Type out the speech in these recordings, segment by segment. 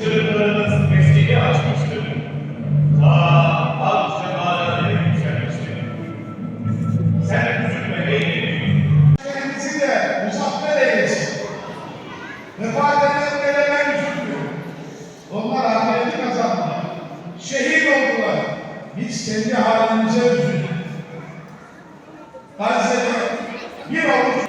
Çocuklarınız mesleği açmıştır. Halk cemaatine yükselmiştir. Sen üzülme eğlenin. Kendisi de muzaffer eylesin. Vefat edenlere ben üzülmüyorum. Onlar ahireti kazandılar. Şehit oldular. Biz kendi halimize üzüldük. Gazze'de bir avuç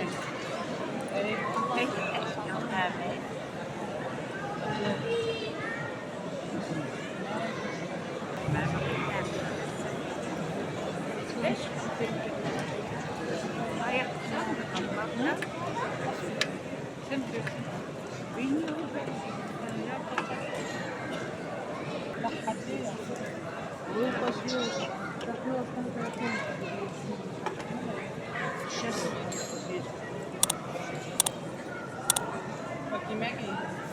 Bakayım ben.